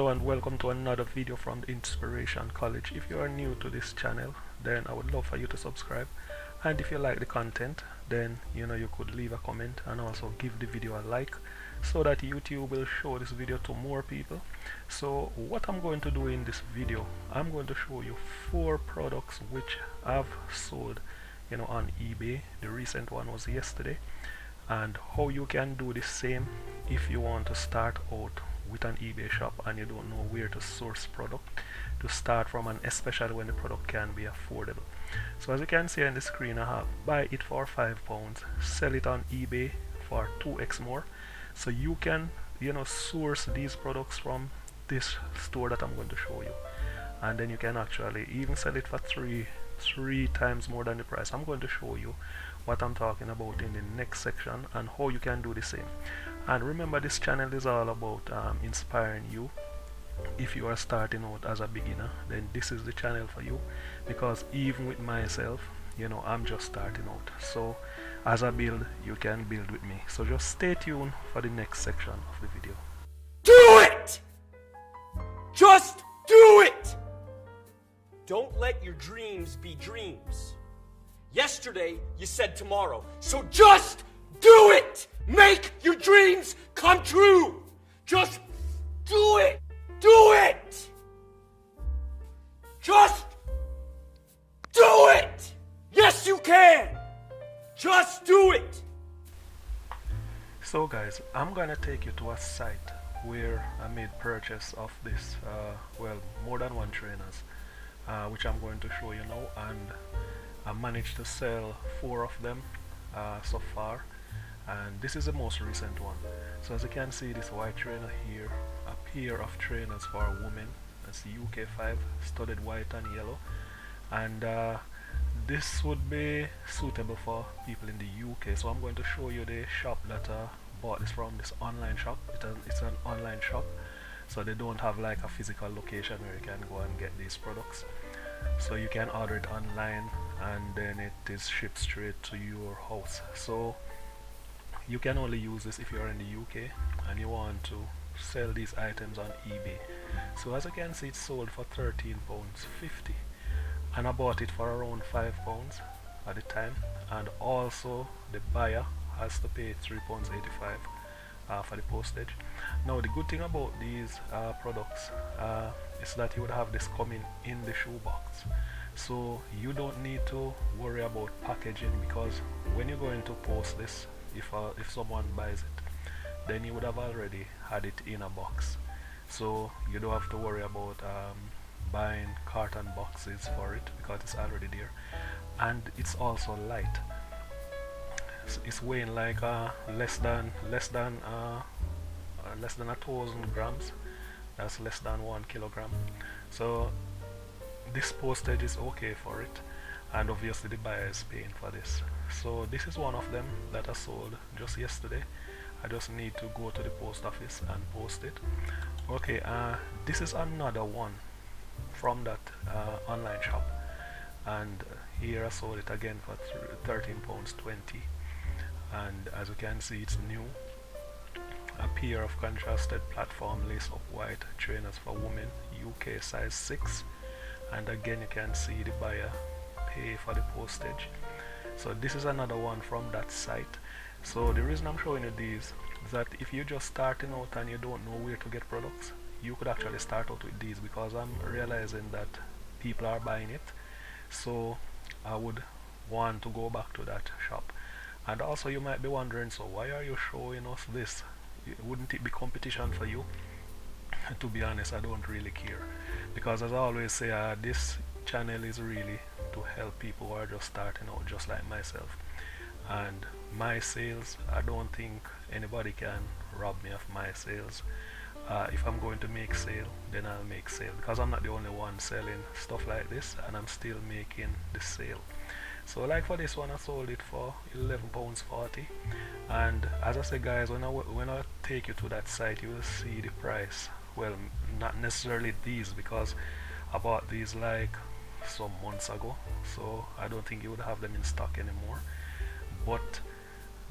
Hello and welcome to another video from the Inspiration College. If you are new to this channel, then I would love for you to subscribe, and if you like the content, then you could leave a comment and also give the video a like so that YouTube will show this video to more people. So what I'm going to do in this video, I'm going to show you 4 products which I've sold on eBay. The recent one was yesterday, and how you can do the same if you want to start out with an eBay shop and you don't know where to source product to start from, and especially when the product can be affordable. So as you can see on the screen, I have buy it for £5, sell it on eBay for 2x more. So you can source these products from this store that I'm going to show you, and then you can actually even sell it for three times more than the price. I'm going to show you what I'm talking about in the next section and how you can do the same. And remember, this channel is all about inspiring you. If you are starting out as a beginner, then this is the channel for you, because even with myself, I'm just starting out. So as I build, you can build with me. So just stay tuned for the next section of the video. Do it! Just do it! Don't let your dreams be dreams. Yesterday, you said tomorrow. So just do it! Make your dreams come true! Just do it! Do it! Just do it! Yes, you can! Just do it! So guys, I'm gonna take you to a site where I made purchase of this, more than one trainers, which I'm going to show you now, and I managed to sell 4 of them so far, and this is the most recent one. So as you can see, this white trainer here, a pair of trainers for a woman. That's UK 5, studded white and yellow, and this would be suitable for people in the UK. So I'm going to show you the shop that bought this from, this online shop. It's an online shop, so they don't have like a physical location where you can go and get these products. So you can order it online and then it is shipped straight to your house. So you can only use this if you are in the UK and you want to sell these items on eBay. So as you can see, it's sold for £13.50, and I bought it for around £5 at the time, and also the buyer has to pay £3.85 for the postage. Now the good thing about these products is that you would have this coming in the shoebox, so you don't need to worry about packaging, because when you're going to post this, if someone buys it, then you would have already had it in a box, so you don't have to worry about buying carton boxes for it, because it's already there. And it's also light. It's weighing like less than 1,000 grams. That's less than 1 kilogram. So this postage is okay for it, and obviously the buyer is paying for this. So this is one of them that I sold just yesterday. I just need to go to the post office and post it. Okay, this is another one from that online shop, and here I sold it again for £13.20, and as you can see, it's new. A pair of contrasted platform lace up white trainers for women, UK size 6, and again you can see the buyer pay for the postage. So this is another one from that site. So the reason I'm showing you these is that if you're just starting out and you don't know where to get products, you could actually start out with these, because I'm realizing that people are buying it. So I would want to go back to that shop. And also you might be wondering, so why are you showing us this? Wouldn't it be competition for you? To be honest, I don't really care, because as I always say, this channel is really to help people who are just starting out, just like myself. And my sales, I don't think anybody can rob me of my sales. If I'm going to make sale, then I'll make sale, because I'm not the only one selling stuff like this, and I'm still making the sale. So like for this one, I sold it for £11.40, and as I said guys, when I take you to that site, you will see the price. Well, not necessarily these, because I bought these like some months ago, so I don't think you would have them in stock anymore, but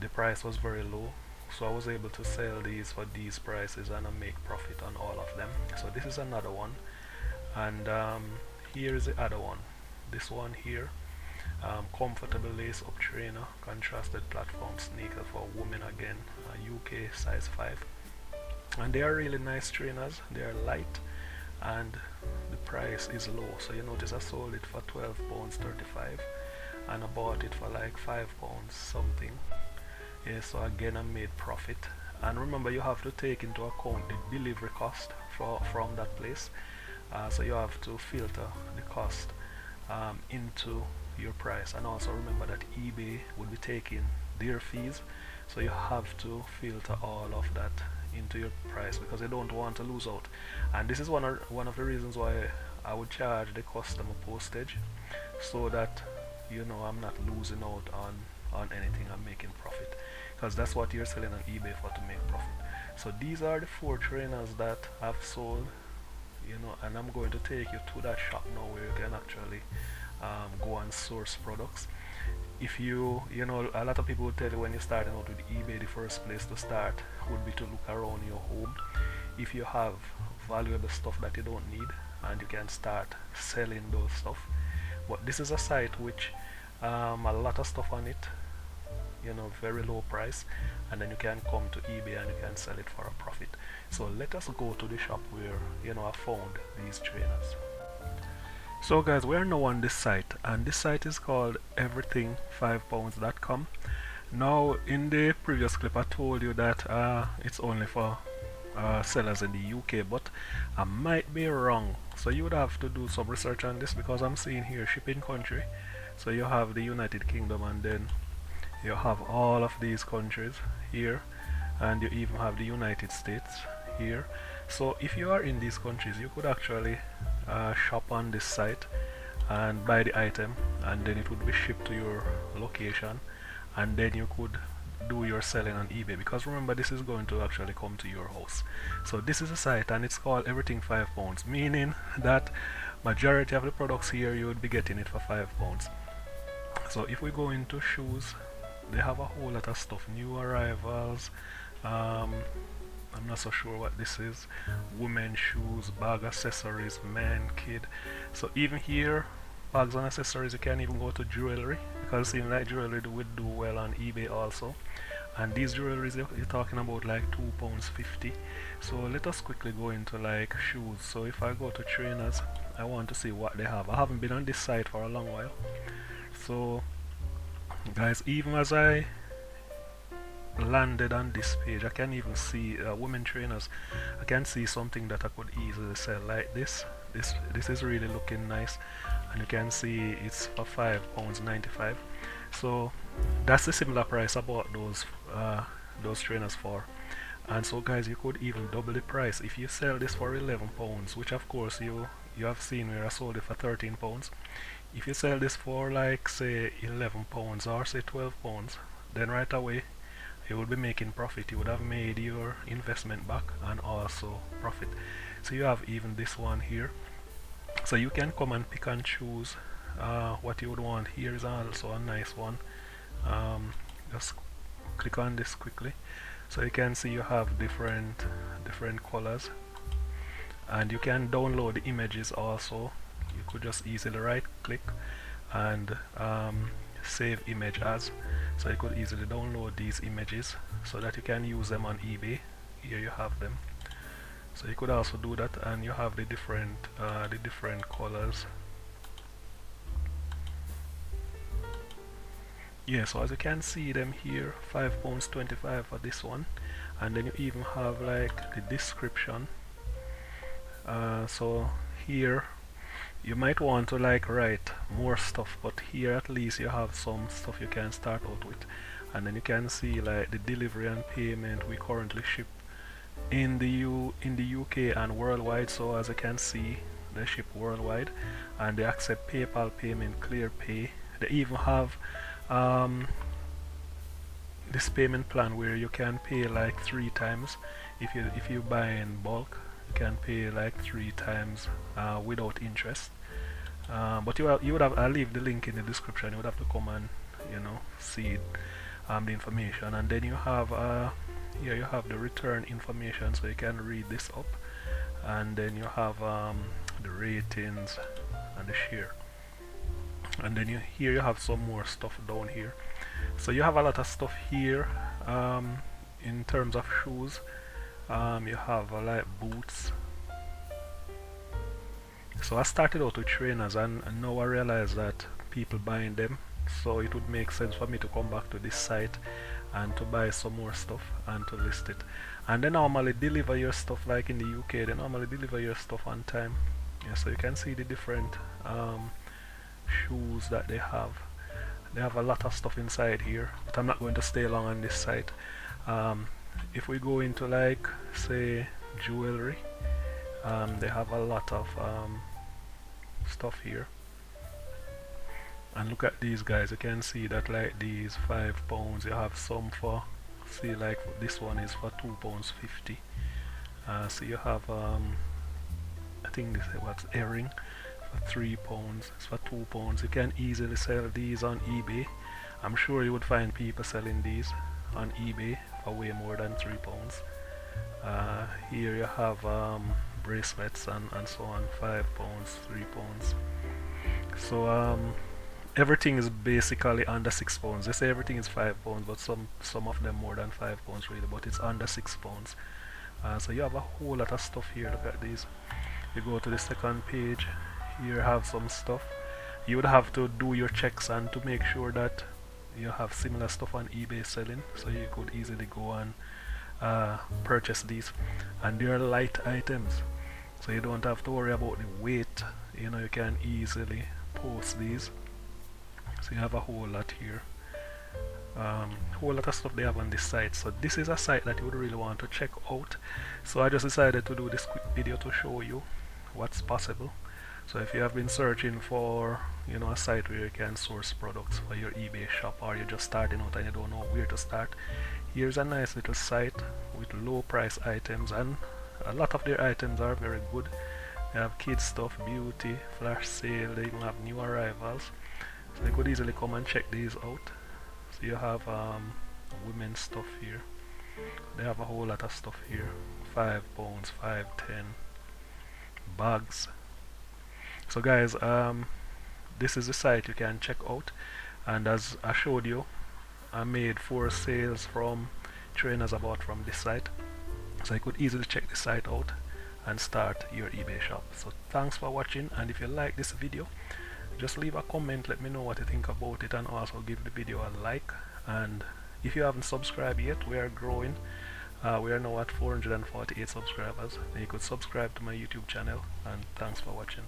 the price was very low, so I was able to sell these for these prices and I make profit on all of them. So this is another one, and here is the other one. This one here, comfortable lace up trainer, contrasted platform sneaker for women again, UK size 5, and they are really nice trainers. They are light and the price is low. So you notice I sold it for £12.35 and I bought it for like £5 something. Yeah, so again I made profit. And remember, you have to take into account the delivery cost from that place. So you have to filter the cost into your price, and also remember that eBay would be taking their fees, so you have to filter all of that into your price because you don't want to lose out. And this is one of the reasons why I would charge the customer postage, so that I'm not losing out on anything. I'm making profit, because that's what you're selling on eBay for, to make profit. So these are the 4 trainers that I've sold, and I'm going to take you to that shop now where you can actually go and source products. If a lot of people will tell you when you're starting out with eBay, the first place to start would be to look around your home. If you have valuable stuff that you don't need, and you can start selling those stuff. But this is a site which a lot of stuff on it, very low price, and then you can come to eBay and you can sell it for a profit. So let us go to the shop where I found these trainers. So guys, we are now on this site, and this site is called everything5pounds.com. Now in the previous clip I told you that it's only for sellers in the UK, but I might be wrong. So you would have to do some research on this, because I'm seeing here shipping country. So you have the United Kingdom, and then you have all of these countries here, and you even have the United States here. So if you are in these countries, you could actually shop on this site and buy the item, and then it would be shipped to your location, and then you could do your selling on eBay, because remember, this is going to actually come to your house. So this is a site, and it's called everything £5, meaning that majority of the products here you would be getting it for £5. So if we go into shoes, they have a whole lot of stuff, new arrivals. I'm not so sure what this is. Women shoes, bag accessories, man, kid. So even here, bags and accessories, you can even go to jewelry, because it seems like jewelry would do well on eBay also. And these jewelries, you're talking about like £2.50. So let us quickly go into like shoes. So if I go to trainers, I want to see what they have. I haven't been on this site for a long while. So guys, even as I landed on this page, I can even see women trainers. I can see something that I could easily sell, like this. This is really looking nice, and you can see it's for £5.95. So that's the similar price I bought those trainers for. And so guys, you could even double the price if you sell this for £11, which of course you have seen where I sold it for £13. If you sell this for like say £11 or say £12, then right away you would be making profit. You would have made your investment back and also profit. So you have even this one here, so you can come and pick and choose what you would want. Here is also a nice one. Just click on this quickly, so you can see you have different colors, and you can download the images also. You could just easily right click and save image as, so you could easily download these images so that you can use them on eBay. Here you have them, so you could also do that, and you have the different colors. Yeah, so as you can see them here, £5.25 for this one, and then you even have like the description. So here you might want to like write more stuff, but here at least you have some stuff you can start out with. And then you can see like the delivery and payment. We currently ship in the UK and worldwide. So as you can see, they ship worldwide, and they accept PayPal payment, Clear Pay. They even have this payment plan where you can pay like 3 times. If you buy in bulk, you can pay like 3 times without interest. But you would have, I'll leave the link in the description. You would have to come and see the information. And then you have here you have the return information, so you can read this up, and then you have the ratings and the share, and then here you have some more stuff down here. So you have a lot of stuff here. In terms of shoes, you have like boots. So I started out with trainers, and now I realize that people buying them, so it would make sense for me to come back to this site and to buy some more stuff and to list it. And they normally deliver your stuff, like in the UK, they normally deliver your stuff on time. Yeah, so you can see the different shoes that they have. They have a lot of stuff inside here, but I'm not going to stay long on this site. If we go into, like, say, jewelry, they have a lot of stuff here. And look at these guys, you can see that, like, these £5, you have some for, see, like this one is for £2.50. So you have I think this was earring for £3, it's for £2. You can easily sell these on eBay. I'm sure you would find people selling these on eBay for way more than £3. Here you have bracelets and so on, £5, £3. So everything is basically under £6. They say everything is £5, but some of them more than £5 really, but it's under £6. So you have a whole lot of stuff here. Look at these. You go to the second page, here you have some stuff. You would have to do your checks and to make sure that you have similar stuff on eBay selling, so you could easily go and purchase these. And they are light items, so you don't have to worry about the weight. You know, you can easily post these. So you have a whole lot here, whole lot of stuff they have on this site. So this is a site that you would really want to check out. So I just decided to do this quick video to show you what's possible. So if you have been searching for, you know, a site where you can source products for your eBay shop, or you're just starting out and you don't know where to start, here's a nice little site with low price items, and a lot of their items are very good. They have kids stuff, beauty, flash sale, they even have new arrivals. So you could easily come and check these out. So you have women's stuff here. They have a whole lot of stuff here. £5, $5, $10. Bags. So guys, this is the site you can check out, and as I showed you, I made 4 sales from trainers I bought from this site. So you could easily check the site out and start your eBay shop. So thanks for watching, and if you like this video, just leave a comment, let me know what you think about it, and also give the video a like. And if you haven't subscribed yet, we are growing. We are now at 448 subscribers. Then you could subscribe to my YouTube channel, and thanks for watching.